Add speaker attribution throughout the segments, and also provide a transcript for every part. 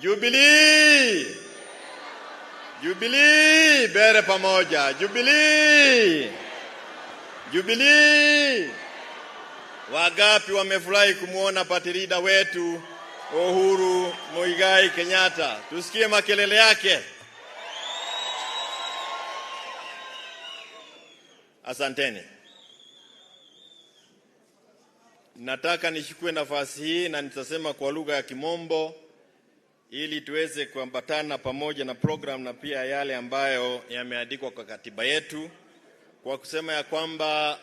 Speaker 1: Jubilee! Jubilee! Bere pamoja! Jubilee! Jubilee! Wagapi wamefurahi kumuona patirida wetu Uhuru Muigai Kenyatta? Tusikie makelele yake. Asanteni. Nataka nishukue nafasi hii na nitasema kwa lugha ya Kimombo ili tuweze kuambatana pamoja na program na pia yale ambayo yameandikwa kwa katiba yetu, kwa kusema ya kwamba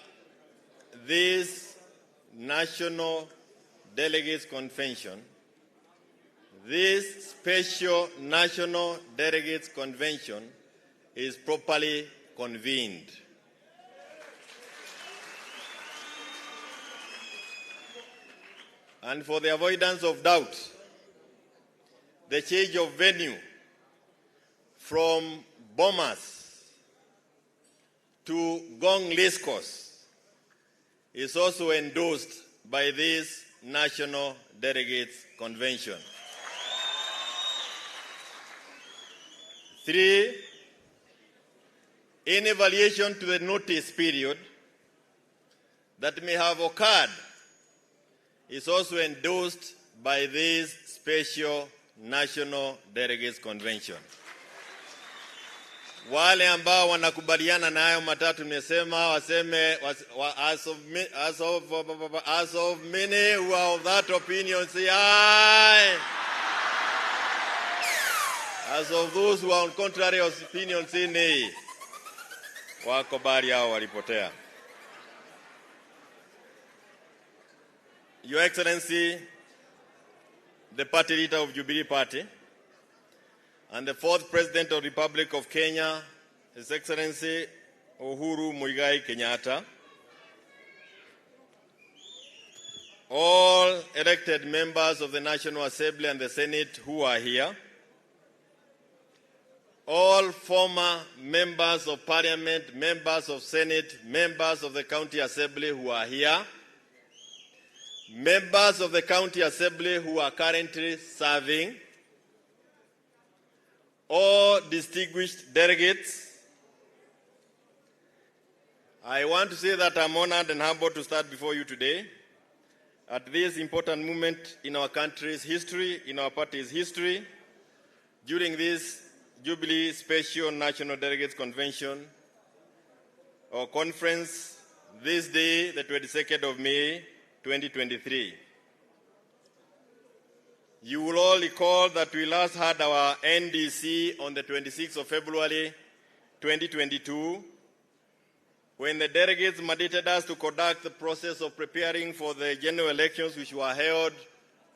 Speaker 1: this National Delegates Convention, this special National Delegates Convention is properly convened. And for the avoidance of doubt, the change of venue from Bomas to Gong Liscos is also endorsed by this National Delegates Convention. 3, in evaluation to the notice period that may have occurred is also endorsed by this special National Delegates Convention. Wale ambao wanakubaliana na hayo matatu nimesema waseme as of many who are of that opinion say aye. As of those who are on contrary opinion say nay. Wako bali hao walipotea. Your Excellency, the party leader of Jubilee Party, and the 4th President of the Republic of Kenya, His Excellency Uhuru Muigai Kenyatta, all elected members of the National Assembly and the Senate who are here, all former members of Parliament, members of Senate, members of the County Assembly who are here, members of the County Assembly who are currently serving, all distinguished delegates, I want to say that I'm honored and humbled to stand before you today at this important moment in our country's history, in our party's history, during this Jubilee Special National Delegates Convention or conference this day, the 22nd of May, 2023. You will all recall that we last had our NDC on the 26th of February 2022 when the delegates mandated us to conduct the process of preparing for the general elections which were held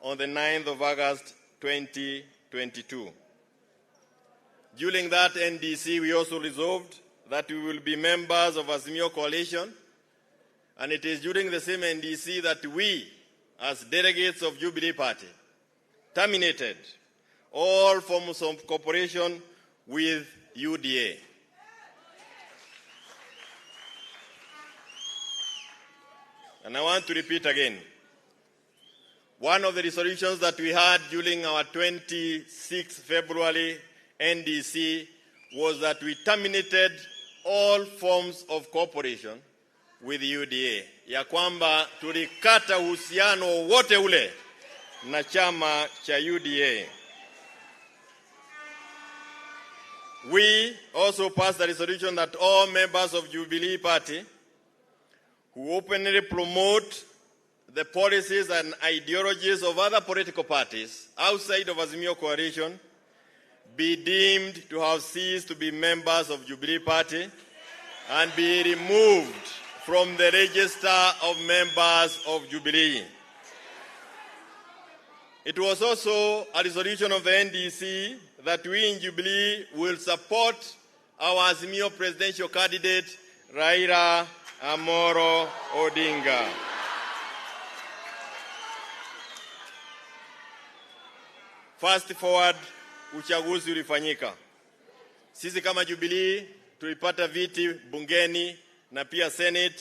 Speaker 1: on the 9th of August 2022. During that NDC, we also resolved that we will be members of Azimio Coalition. And it is during the same NDC that we, as delegates of Jubilee Party, terminated all forms of cooperation with UDA. And I want to repeat again, one of the resolutions that we had during our 26th February NDC was that we terminated all forms of cooperation with UDA, ya kwamba tulikata uhusiano wote ule na chama cha UDA. We also passed a resolution that all members of Jubilee Party who openly promote the policies and ideologies of other political parties outside of Azimio Coalition be deemed to have ceased to be members of Jubilee Party and be removed from the register of members of Jubilee. It was also a resolution of the NDC that we in Jubilee will support our Azimio presidential candidate, Raila Amolo Odinga. Fast forward, uchaguzi ulifanyika. Sisi kama Jubilee tulipata viti bungeni na pia Senate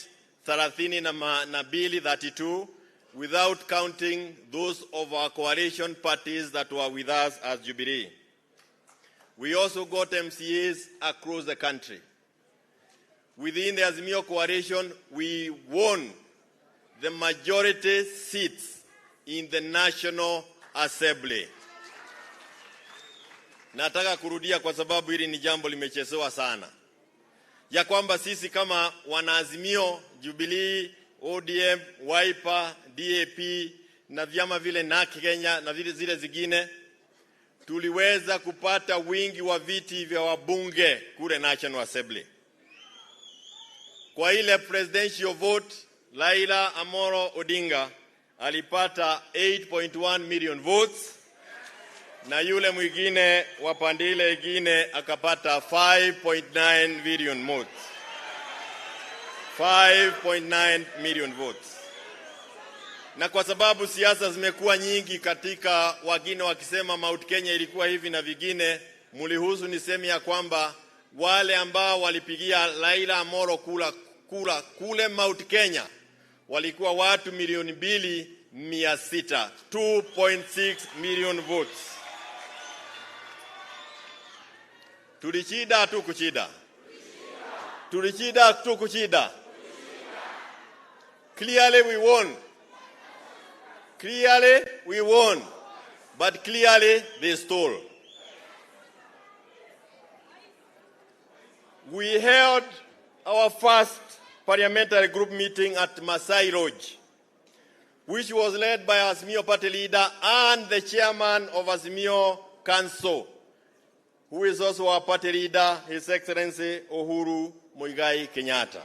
Speaker 1: 32, without counting those of our coalition parties that were with us as Jubilee. We also got MCAs across the country. Within the Azimio coalition, we won the majority seats in the National Assembly. Nataka kurudia kwa sababu hili ni jambo limechezewa sana. Ya kwamba sisi kama wanaazimio, Jubilee, ODM, Wiper, DAP na vyama vile na Kenya na vile zile zingine tuliweza kupata wingi wa viti vya wabunge kule National Assembly. Kwa ile presidential vote, Raila Amolo Odinga alipata 8.1 million votes na yule mwingine wa pande ile nyingine akapata 5.9 million votes. 5.9 million votes. Na kwa sababu siasa zimekuwa nyingi katika wengine wakisema Mount Kenya ilikuwa hivi na vingine, mlihusu niseme ya kwamba wale ambao walipigia Raila Amolo kule Mount Kenya walikuwa watu 2,600,000, 2.6 million votes. Tulichida tu kuchida. Tulichida tu kuchida. Clearly we won. Clearly we won. But clearly they stole. We held our first parliamentary group meeting at Masai Lodge, which was led by Azimio party leader and the chairman of Azimio Council, who is also our party leader, His Excellency Uhuru Muigai Kenyatta.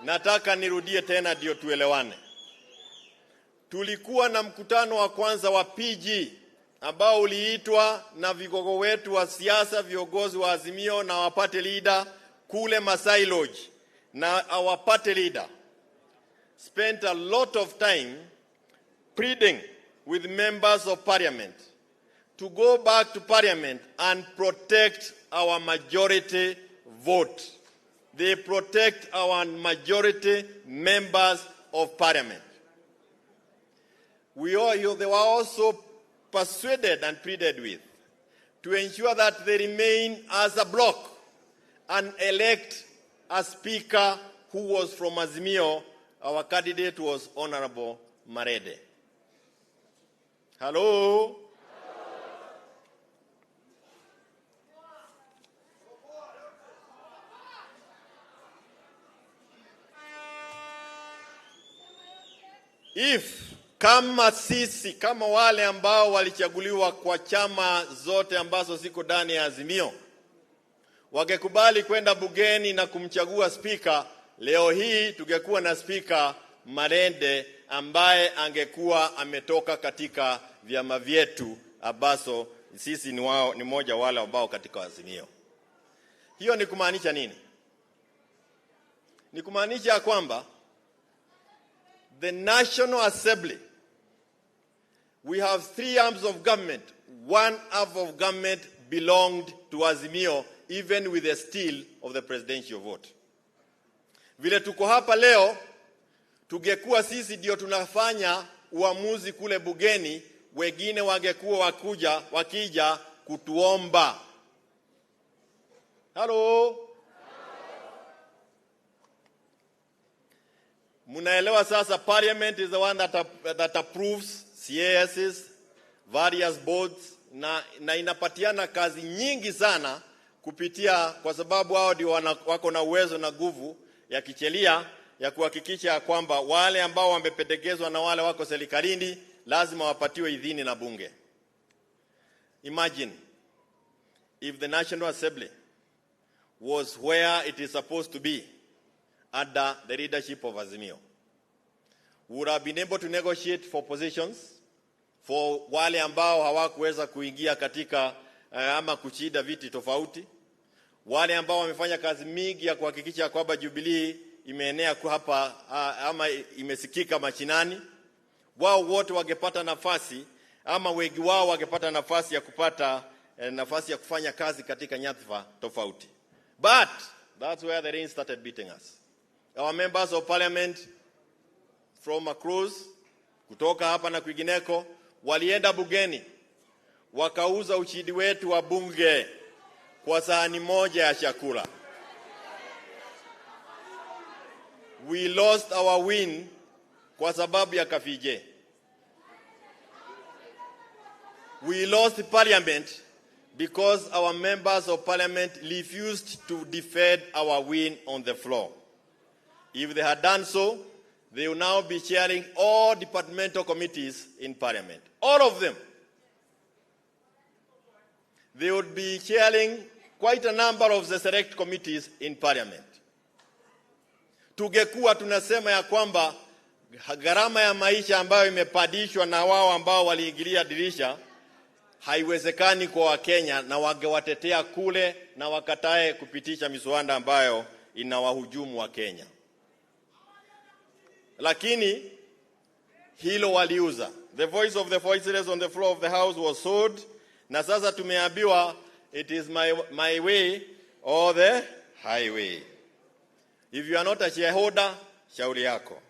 Speaker 1: Nataka nirudie tena ndio tuelewane. Tulikuwa na mkutano wa kwanza wa PG ambao uliitwa na vigogo wetu wa siasa, viongozi wa Azimio na wa party leader kule Masai Lodge. Na our party leader spent a lot of time pleading with members of parliament to go back to parliament and protect our majority vote. They protect our majority members of parliament. They were also persuaded and pleaded with to ensure that they remain as a bloc and elect a speaker who was from Azimio. Our candidate was Honorable Marede. Hello? If kama sisi, kama wale ambao walichaguliwa kwa chama zote ambazo ziko ndani ya Azimio, wangekubali kwenda bungeni na kumchagua speaker, leo hii tungekuwa na speaker Marede ambaye angekuwa ametoka katika vyama vyetu ambazo sisi ni moja wale ambao katika Azimio. Hiyo ni kumaanisha nini? Ni kumaanisha kwamba the National Assembly, we have 3 arms of government. 1 arm of government belonged to Azimio, even with the steal of the presidential vote. Vile tuko hapa leo, tungekuwa sisi ndio tunafanya uamuzi kule bungeni, wengine wangekuwa wakija kutuomba. Hello? Munaelewa sasa, parliament is the one that approves CASs, various boards, na inapatiana kazi nyingi sana kupitia, kwa sababu hao ndio wako na uwezo na nguvu ya kichelia ya kuhakikisha kwamba wale ambao wamependekezwa na wale wako serikalini lazima wapatiwe idhini na bunge. Imagine if the National Assembly was where it is supposed to be under the leadership of Azimio. We would have been able to negotiate for positions for wale ambao hawakuweza kuingia katika ama kuchida viti tofauti, wale ambao wamefanya kazi mingi ya kuhakikisha kwamba Jubilee imeenea hapa ama imesikika machinani. Wao wote wangepata nafasi ama wengi wao wangepata nafasi ya kupata nafasi ya kufanya kazi katika nyadhifa tofauti. But that's where the rain started beating us. Our members of parliament from across, kutoka hapa na kwingineko, walienda bungeni, wakauza ushindi wetu wa bunge kwa sahani moja ya chakula. We lost our win kwa sababu ya kafije. We lost parliament because our members of parliament refused to defend our win on the floor. If they had done so, they will now be chairing all departmental committees in parliament. All of them. They would be chairing quite a number of the select committees in parliament. Tungekuwa tunasema ya kwamba gharama ya maisha ambayo imepadishwa na wao ambao waliingilia dirisha haiwezekani kwa Wakenya, na wangewatetea kule na wakatae kupitisha miswada ambayo inawahujumu wa Kenya. Lakini hilo waliuza. The voice of the voiceless on the floor of the house was sold, na sasa tumeambiwa it is my way or the highway. If you are not a shareholder, shauri yako.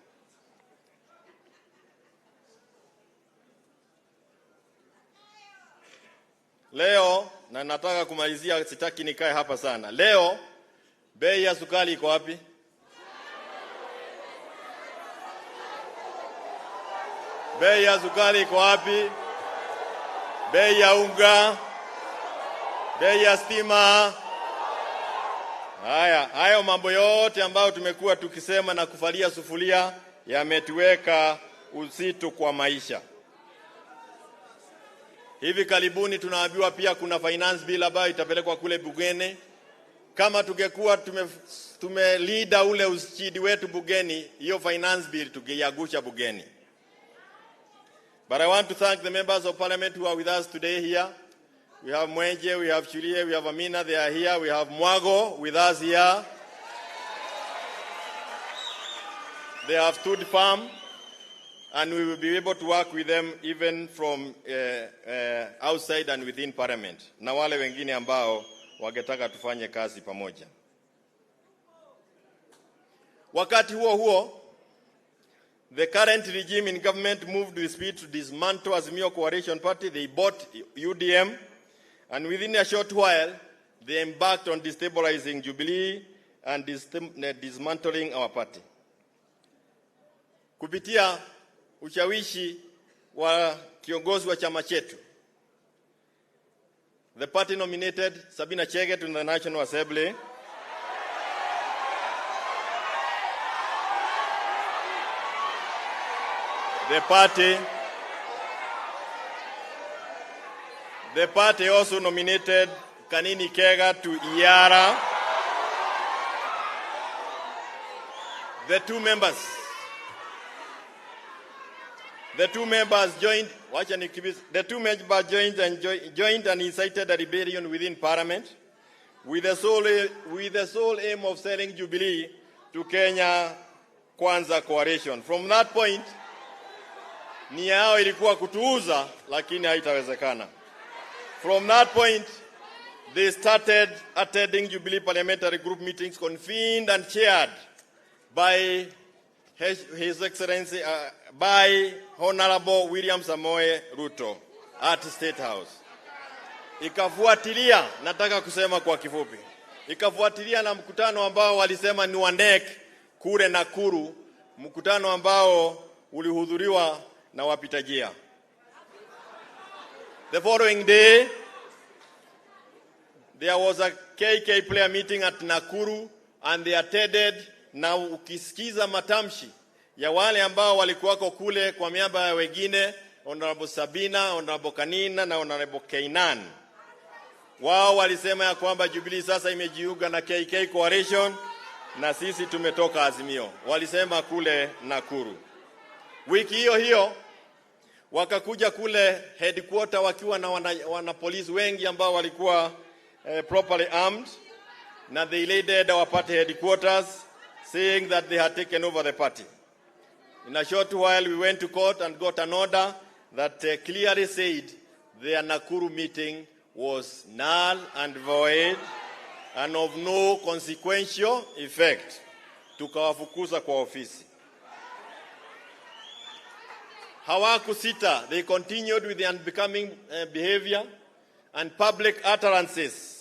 Speaker 1: Leo, na nataka kumalizia, sitaki nikae hapa sana. Leo, bei ya sukari iko wapi? Bei ya sukari iko wapi? Bei ya unga? Bei ya stima? Hayo mambo yote ambayo tumekuwa tukisema na kufalia sufuria yametuweka uzito kwa maisha. Hivi karibuni tunaambiwa pia kuna finance bill ambayo itapelekwa kule bungeni. Kama tungekuwa tumelida ule ushindi wetu bungeni, hiyo finance bill tungeiagusha bungeni. But I want to thank the members of parliament who are with us today here. We have Mwenje, we have Chulie, we have Amina, they are here. We have Mwago with us here. They have stood firm, and we will be able to work with them even from outside and within parliament. Na wale wengine ambao wangetaka tufanye kazi pamoja. Wakati huo, the current regime in government moved with speed to dismantle Azimio Coalition Party. They bought UDM, and within a short while, they embarked on destabilizing Jubilee and dismantling our party. Kupitia ushawishi wa kiongozi wa chama chetu, the party nominated Sabina Chege to the National Assembly. The party also nominated Kanini Kega to Iara. The two members joined and incited a rebellion within parliament with the sole aim of selling Jubilee to Kenya Kwanza Coalition. From that point, nia yao ilikuwa kutuuza, lakini haitawezekana. From that point, they started attending Jubilee Parliamentary Group meetings convened and chaired by His Excellency, by Honorable William Samoei Ruto at State House. Ikafuatilia, nataka kusema kwa kifupi, ikafuatilia na mkutano ambao walisema ni wa NEC kule Nakuru, mkutano ambao ulihudhuriwa na wapita njia. The following day, there was a KK player meeting at Nakuru, and they attended. Na ukisikiza matamshi ya wale ambao walikuwako kule kwa miamba ya wengine, Honorable Sabina, Honorable Kanina na Honorable Kainan, wao walisema ya kwamba Jubilee sasa imejiunga na KK Coalition na sisi tumetoka Azimio. Walisema kule Nakuru. Wiki hiyo wakakuja kule headquarter wakiwa na wana polisi wengi ambao walikuwa properly armed, na they raided our party headquarters, saying that they had taken over the party. In a short while, we went to court and got an order that clearly said their Nakuru meeting was null and void and of no consequential effect. Tukawafukuza kwa ofisi. hawakusita. They continued with the unbecoming behavior and public utterances.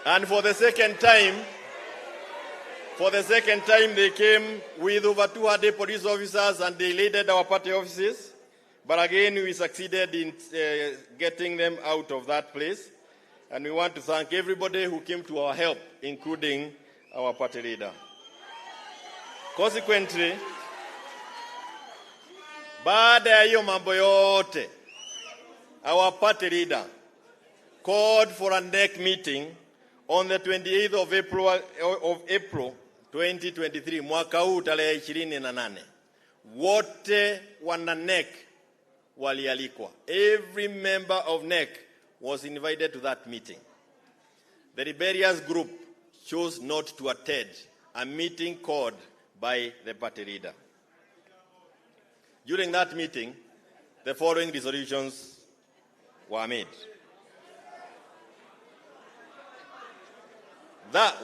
Speaker 1: And for the second time, they came with over 200 police officers and they raided our party offices. But again, we succeeded in getting them out of that place. And we want to thank everybody who came to our help, including our party leader. Consequently, baada ya hiyo mambo yote, our party leader called for a NEC meeting on the 28th of April 2023, mwaka huu tarehe 28. Wote wana NEC walialikwa. Every member of NEC was invited to that meeting. The rebellious group chose not to attend a meeting called by the party leader. During that meeting, the following resolutions were made. That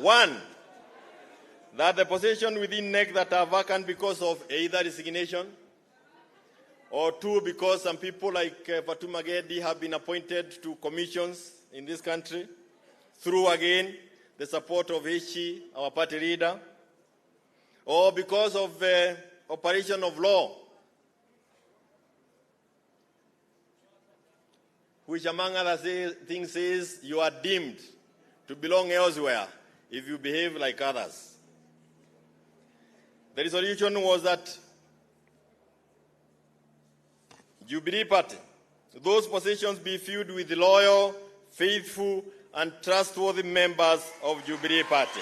Speaker 1: the position within NEC that are vacant because of either resignation or two, because some people like Fatuma Gedi have been appointed to commissions in this country through, again, the support of Ishi, our party leader, or because of operation of law, which among other things says you are deemed to belong elsewhere if you behave like others. The resolution was that Jubilee Party, those positions be filled with loyal, faithful, and trustworthy members of Jubilee Party.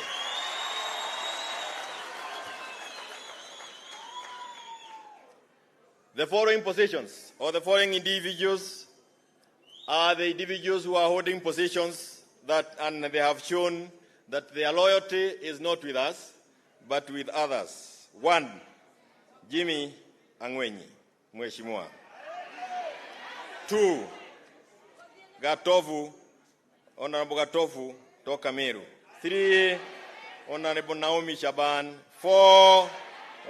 Speaker 1: The following positions or the following individuals are the individuals who are holding positions and they have shown that their loyalty is not with us, but with others. 1, Jimmy Angwenyi, Mheshimiwa. 2, Gatovu, Honorable Gatovu, toka Meru. 3, Honorable Naomi Shaban. 4,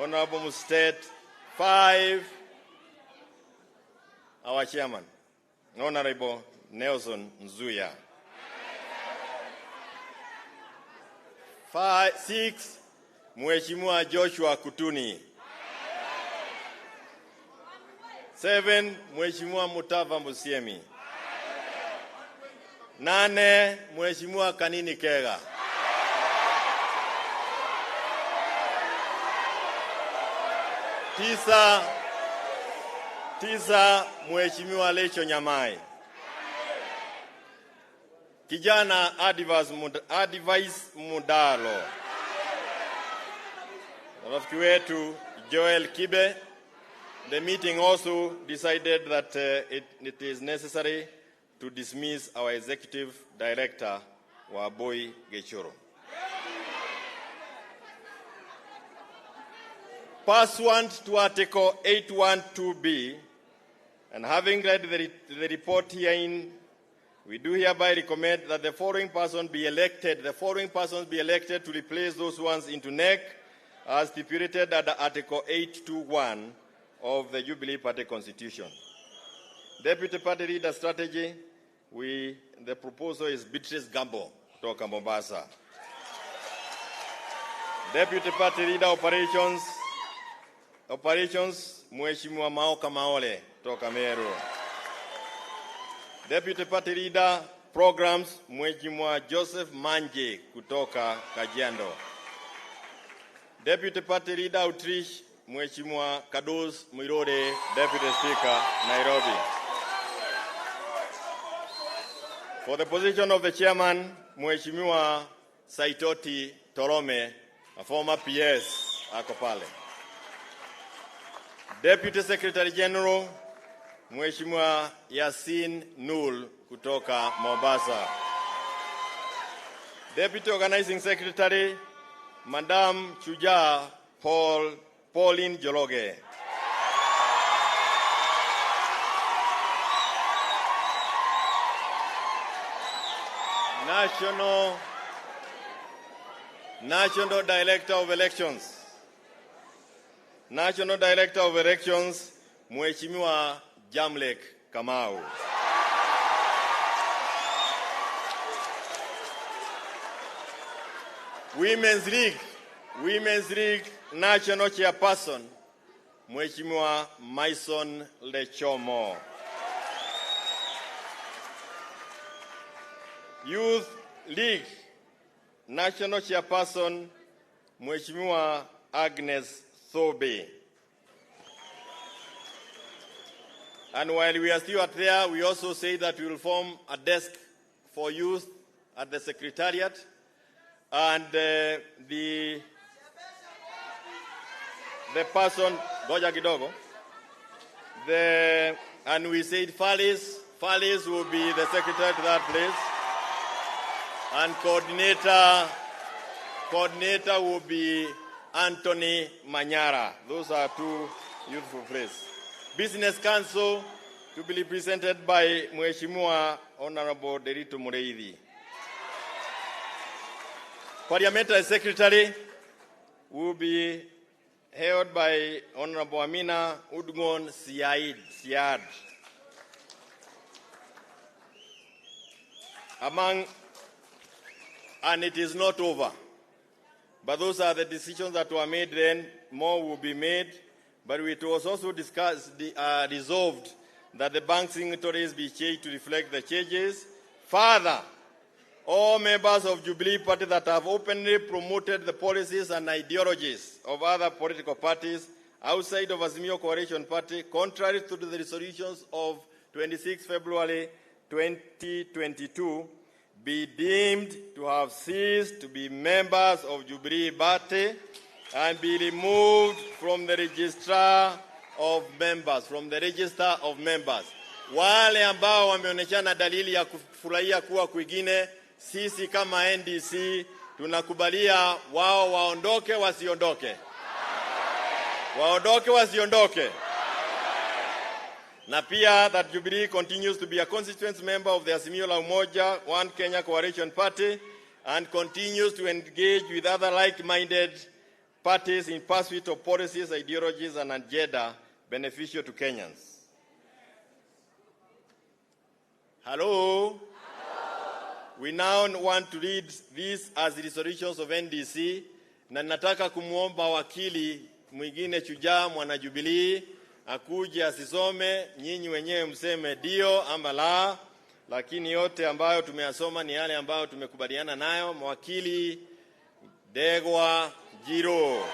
Speaker 1: Honorable Mustet. 5, our chairman, Honorable Nelson Nzuya. 6, Mheshimiwa Joshua Kutuni. 7, Mheshimiwa Mutava Musiemi. 8, Mheshimiwa Kanini Kega. 9, Mheshimiwa Lecho Nyamai. Kijana Advice Mudalo. Rafiki wetu Joel Kibe. The meeting also decided that it is necessary to dismiss our executive director, Waboi Gechoro. Pursuant to Article 812B, and having read the report herein, we do hereby recommend that the following persons be elected to replace those ones into NEC as stipulated under Article 821 of the Jubilee Party Constitution. Deputy Party Leader Strategy, the proposal is Beatrice Gambo, toka Mombasa. Deputy Party Leader Operations, Mheshimiwa Maoka Maole, toka Meru. Deputy Party Leader Programs, Mheshimiwa Joseph Manje, kutoka Kajiado. Deputy Party Leader Outreach, Mheshimiwa Kados Mwirode, Deputy Speaker, Nairobi. For the position of the chairman, Mheshimiwa Saitoti Torome, a former PS, ako pale. Deputy Secretary General, Mheshimiwa Yasin Nul, kutoka Mombasa. Deputy Organizing Secretary, Madam Chuja Pauline Jologe. National Director of Elections. National Director of Elections, Mheshimiwa Jamlek Kamau. Women's League National Chairperson, Mheshimiwa Maison Lechomo. Youth League National Chairperson, Mheshimiwa Agnes Thobe. And while we are still there, we also say that we will form a desk for youth at the Secretariat. And the person, Goja Kidogo, and we said Falis will be the secretary to that place. And coordinator will be Anthony Manyara. Those are two youthful places. Business Council to be represented by Mheshimiwa Honorable Derito Mureithi. Parliamentary Secretary will be held by Honorable Amina Udgon Siad. And it is not over. But those are the decisions that were made then. More will be made. But it was also resolved that the bank signatories be changed to reflect the changes. Further, all members of Jubilee Party that have openly promoted the policies and ideologies of other political parties outside of Azimio Coalition Party, contrary to the resolutions of 26 February 2022, be deemed to have ceased to be members of Jubilee Party and be removed from the register of members, Wale ambao wameoneshana dalili ya kufurahia kuwa kwingine, sisi kama NDC tunakubalia wao waondoke wasiondoke. Na pia that Jubilee continues to be a constituent member of the Azimio la Umoja One Kenya Coalition Party and continues to engage with other like-minded parties in pursuit of policies, ideologies, and agenda beneficial to Kenyans. Hello? We now want to read these as resolutions of NDC, na nataka kumuomba wakili mwingine chujaa mwana Jubilee akuje asisome, nyinyi wenyewe mseme ndio ama la, lakini yote ambayo tumeyasoma ni yale ambayo tumekubaliana nayo. Mwakili Degwa Jiro.